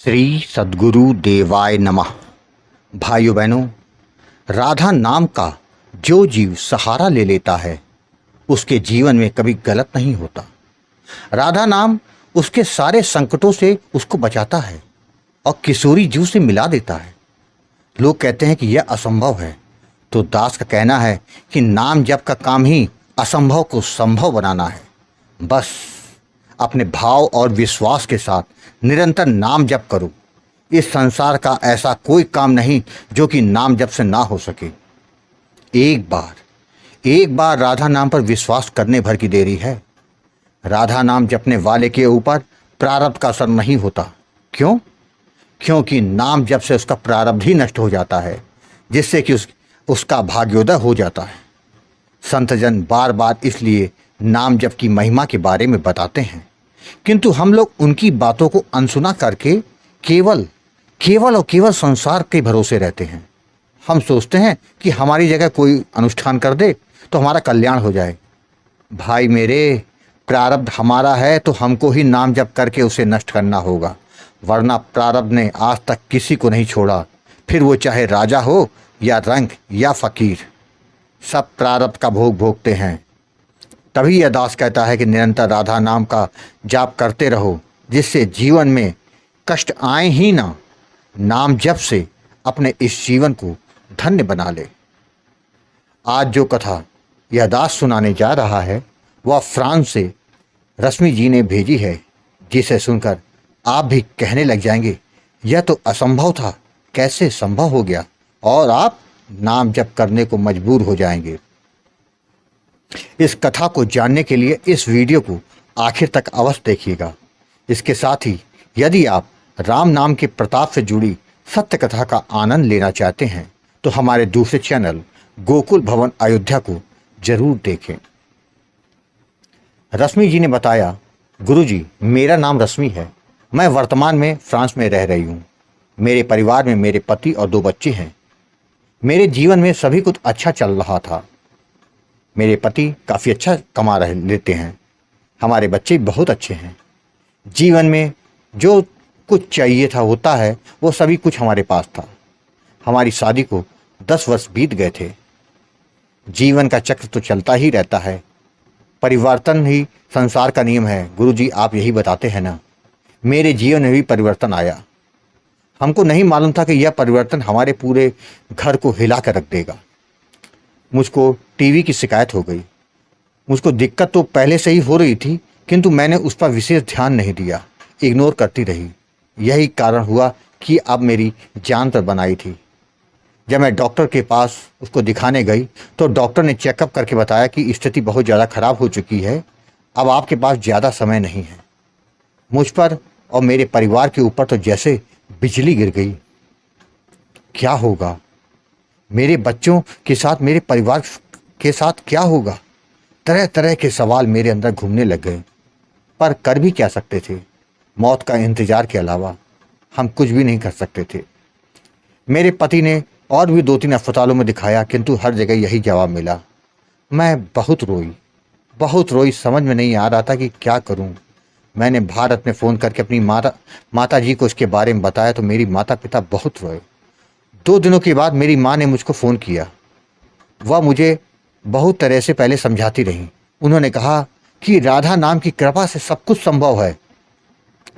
श्री सद्गुरु देवाय नमः। भाइयों बहनों, राधा नाम का जो जीव सहारा ले लेता है उसके जीवन में कभी गलत नहीं होता। राधा नाम उसके सारे संकटों से उसको बचाता है और किशोरी जीव से मिला देता है। लोग कहते हैं कि यह असंभव है, तो दास का कहना है कि नाम जप का काम ही असंभव को संभव बनाना है। बस अपने भाव और विश्वास के साथ निरंतर नाम जप करो। इस संसार का ऐसा कोई काम नहीं जो कि नाम जप से ना हो सके। एक बार राधा नाम पर विश्वास करने भर की देरी है। राधा नाम जपने वाले के ऊपर प्रारब्ध का असर नहीं होता। क्यों? क्योंकि नाम जप से उसका प्रारब्ध ही नष्ट हो जाता है, जिससे कि उसका भाग्योदय हो जाता है। संतजन बार बार इसलिए नाम जप की महिमा के बारे में बताते हैं, किंतु हम लोग उनकी बातों को अनसुना करके केवल संसार के भरोसे रहते हैं। हम सोचते हैं कि हमारी जगह कोई अनुष्ठान कर दे तो हमारा कल्याण हो जाए। भाई मेरे, प्रारब्ध हमारा है तो हमको ही नाम जप करके उसे नष्ट करना होगा, वरना प्रारब्ध ने आज तक किसी को नहीं छोड़ा। फिर वो चाहे राजा हो या रंक या फकीर, सब प्रारब्ध का भोग भोगते हैं। तभी यह दास कहता है कि निरंतर राधा नाम का जाप करते रहो, जिससे जीवन में कष्ट आए ही ना। नाम जप से अपने इस जीवन को धन्य बना ले। आज जो कथा यह दास सुनाने जा रहा है वह फ्रांस से रश्मि जी ने भेजी है, जिसे सुनकर आप भी कहने लग जाएंगे यह तो असंभव था, कैसे संभव हो गया, और आप नाम जप करने को मजबूर हो जाएंगे। इस कथा को जानने के लिए इस वीडियो को आखिर तक अवश्य देखिएगा। इसके साथ ही यदि आप राम नाम के प्रताप से जुड़ी सत्य कथा का आनंद लेना चाहते हैं तो हमारे दूसरे चैनल गोकुल भवन अयोध्या को जरूर देखें। रश्मि जी ने बताया, गुरुजी मेरा नाम रश्मि है, मैं वर्तमान में फ्रांस में रह रही हूँ। मेरे परिवार में मेरे पति और 2 बच्चे हैं। मेरे जीवन में सभी कुछ अच्छा चल रहा था। मेरे पति काफ़ी अच्छा कमा लेते हैं, हमारे बच्चे बहुत अच्छे हैं। जीवन में जो कुछ चाहिए था होता है वो सभी कुछ हमारे पास था। हमारी शादी को 10 वर्ष बीत गए थे। जीवन का चक्र तो चलता ही रहता है, परिवर्तन ही संसार का नियम है। गुरुजी आप यही बताते हैं ना। मेरे जीवन में भी परिवर्तन आया। हमको नहीं मालूम था कि यह परिवर्तन हमारे पूरे घर को हिला कर रख देगा। मुझको टीवी की शिकायत हो गई। मुझको दिक्कत तो पहले से ही हो रही थी, किंतु मैंने उस पर विशेष ध्यान नहीं दिया, इग्नोर करती रही। यही कारण हुआ कि अब मेरी जान पर बनाई थी। जब मैं डॉक्टर के पास उसको दिखाने गई तो डॉक्टर ने चेकअप करके बताया कि स्थिति बहुत ज़्यादा खराब हो चुकी है, अब आपके पास ज़्यादा समय नहीं है। मुझ पर और मेरे परिवार के ऊपर तो जैसे बिजली गिर गई। क्या होगा मेरे बच्चों के साथ, मेरे परिवार के साथ क्या होगा? तरह तरह के सवाल मेरे अंदर घूमने लग गए। पर कर भी क्या सकते थे? मौत का इंतजार के अलावा हम कुछ भी नहीं कर सकते थे। मेरे पति ने और भी 2-3 अस्पतालों में दिखाया, किंतु हर जगह यही जवाब मिला। मैं बहुत रोई, समझ में नहीं आ रहा था कि क्या करूं। मैंने भारत में फ़ोन करके अपनी माता जी को इसके बारे में बताया तो मेरी माता पिता बहुत रोए। 2 दिनों के बाद मेरी माँ ने मुझको फ़ोन किया। वह मुझे बहुत तरह से पहले समझाती रही। उन्होंने कहा कि राधा नाम की कृपा से सब कुछ संभव है।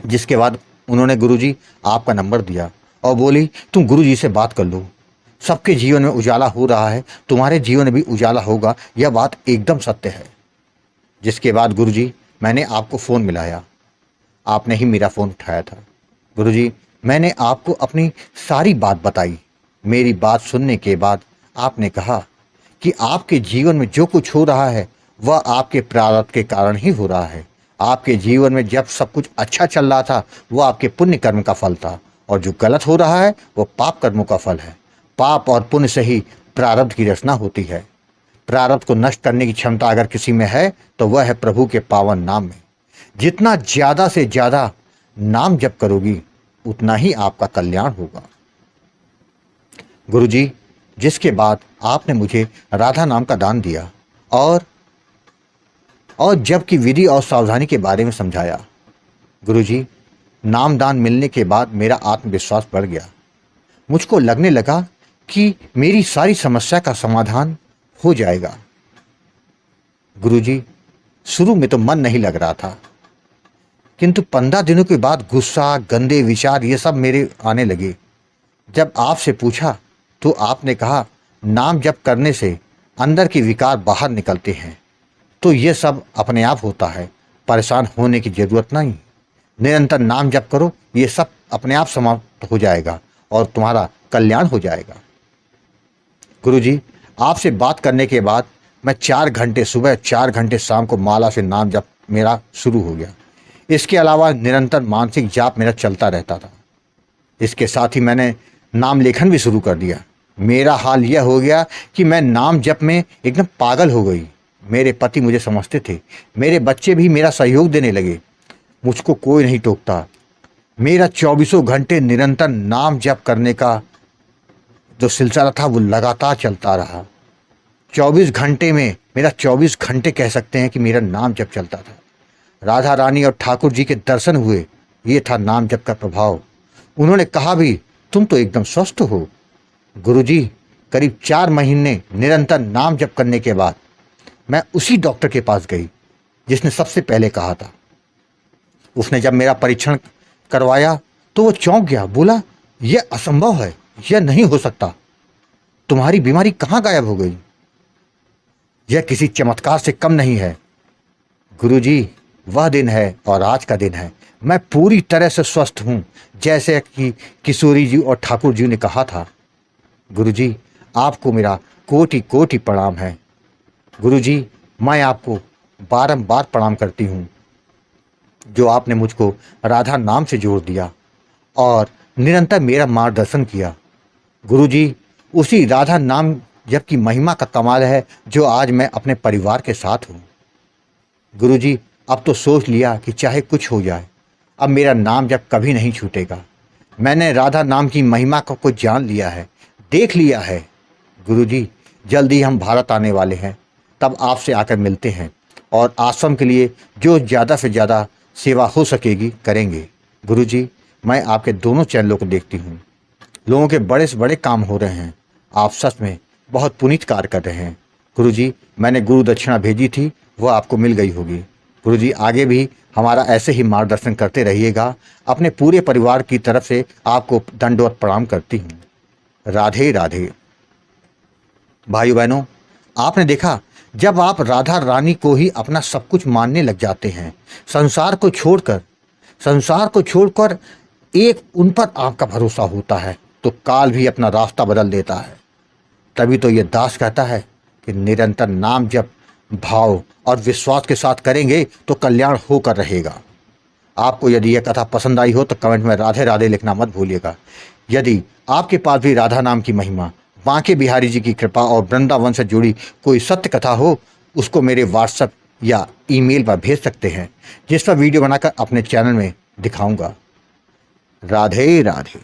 जिसके बाद उन्होंने गुरुजी आपका नंबर दिया और बोली तुम गुरुजी से बात कर लो। सबके जीवन में उजाला हो रहा है, तुम्हारे जीवन में भी उजाला होगा, यह बात एकदम सत्य है। जिसके बाद गुरुजी मैंने आपको फ़ोन मिलाया। आपने ही मेरा फ़ोन उठाया था। गुरुजी मैंने आपको अपनी सारी बात बताई। मेरी बात सुनने के बाद आपने कहा कि आपके जीवन में जो कुछ हो रहा है वह आपके प्रारब्ध के कारण ही हो रहा है। आपके जीवन में जब सब कुछ अच्छा चल रहा था वह आपके पुण्य कर्म का फल था, और जो गलत हो रहा है वो पाप कर्मों का फल है। पाप और पुण्य से ही प्रारब्ध की रचना होती है। प्रारब्ध को नष्ट करने की क्षमता अगर किसी में है तो वह है प्रभु के पावन नाम में। जितना ज़्यादा से ज़्यादा नाम जप करोगी उतना ही आपका कल्याण होगा। गुरुजी जिसके बाद आपने मुझे राधा नाम का दान दिया और जप की विधि और सावधानी के बारे में समझाया। गुरुजी नामदान मिलने के बाद मेरा आत्मविश्वास बढ़ गया। मुझको लगने लगा कि मेरी सारी समस्या का समाधान हो जाएगा। गुरुजी, शुरू में तो मन नहीं लग रहा था, किंतु 15 दिनों के बाद गुस्सा, गंदे विचार ये सब मेरे आने लगे। जब आपसे पूछा तो आपने कहा नाम जप करने से अंदर के विकार बाहर निकलते हैं, तो ये सब अपने आप होता है, परेशान होने की जरूरत नहीं। निरंतर नाम जप करो, ये सब अपने आप समाप्त हो जाएगा और तुम्हारा कल्याण हो जाएगा। गुरुजी, आपसे बात करने के बाद मैं 4 घंटे सुबह 4 घंटे शाम को माला से नाम जप मेरा शुरू हो गया। इसके अलावा निरंतर मानसिक जाप मेरा चलता रहता था। इसके साथ ही मैंने नाम लेखन भी शुरू कर दिया। मेरा हाल यह हो गया कि मैं नाम जप में एकदम पागल हो गई। मेरे पति मुझे समझते थे, मेरे बच्चे भी मेरा सहयोग देने लगे। मुझको कोई नहीं टोकता। मेरा 24 घंटे निरंतर नाम जप करने का जो सिलसिला था वो लगातार चलता रहा। 24 घंटे में मेरा 24 घंटे कह सकते हैं कि मेरा नाम जप चलता था। राधा रानी और ठाकुर जी के दर्शन हुए, ये था नाम जप का प्रभाव। उन्होंने कहा भी, तुम तो एकदम स्वस्थ हो। गुरुजी, करीब 4 महीने निरंतर नाम जप करने के बाद मैं उसी डॉक्टर के पास गई जिसने सबसे पहले कहा था। उसने जब मेरा परीक्षण करवाया तो वो चौंक गया, बोला यह असंभव है, यह नहीं हो सकता, तुम्हारी बीमारी कहाँ गायब हो गई? यह किसी चमत्कार से कम नहीं है। गुरुजी, वह दिन है और आज का दिन है। मैं पूरी तरह से स्वस्थ हूँ, जैसे कि किशोरी जी और ठाकुर जी ने कहा था। गुरुजी, आपको मेरा कोटि कोटि प्रणाम है। गुरुजी, मैं आपको बारंबार प्रणाम करती हूँ जो आपने मुझको राधा नाम से जोड़ दिया और निरंतर मेरा मार्गदर्शन किया। गुरुजी, उसी राधा नाम जप की महिमा का कमाल है जो आज मैं अपने परिवार के साथ हूँ। गुरुजी, अब तो सोच लिया कि चाहे कुछ हो जाए, अब मेरा नाम जप कभी नहीं छूटेगा। मैंने राधा नाम की महिमा को कुछ जान लिया है, देख लिया है। गुरुजी, जल्दी हम भारत आने वाले हैं, तब आपसे आकर मिलते हैं और आश्रम के लिए जो ज़्यादा से ज़्यादा सेवा हो सकेगी करेंगे। गुरुजी, मैं आपके दोनों चैनलों को देखती हूँ, लोगों के बड़े से बड़े काम हो रहे हैं। आप सच में बहुत पुनीत कार्य कर रहे हैं। गुरुजी, मैंने गुरु दक्षिणा भेजी थी, वो आपको मिल गई होगी। गुरुजी, आगे भी हमारा ऐसे ही मार्गदर्शन करते रहिएगा। अपने पूरे परिवार की तरफ से आपको दंडवत प्रणाम करती हूँ। राधे राधे। भाइयों बहनों, आपने देखा, जब आप राधा रानी को ही अपना सब कुछ मानने लग जाते हैं, संसार को छोड़कर एक उन पर आपका भरोसा होता है, तो काल भी अपना रास्ता बदल देता है। तभी तो ये दास कहता है कि निरंतर नाम जप भाव और विश्वास के साथ करेंगे तो कल्याण होकर रहेगा। आपको यदि यह कथा पसंद आई हो तो कमेंट में राधे राधे लिखना मत भूलिएगा। यदि आपके पास भी राधा नाम की महिमा, बांके बिहारी जी की कृपा और वृंदावन से जुड़ी कोई सत्य कथा हो, उसको मेरे व्हाट्सएप या ईमेल पर भेज सकते हैं, जिस पर वीडियो बनाकर अपने चैनल में दिखाऊंगा। राधे राधे।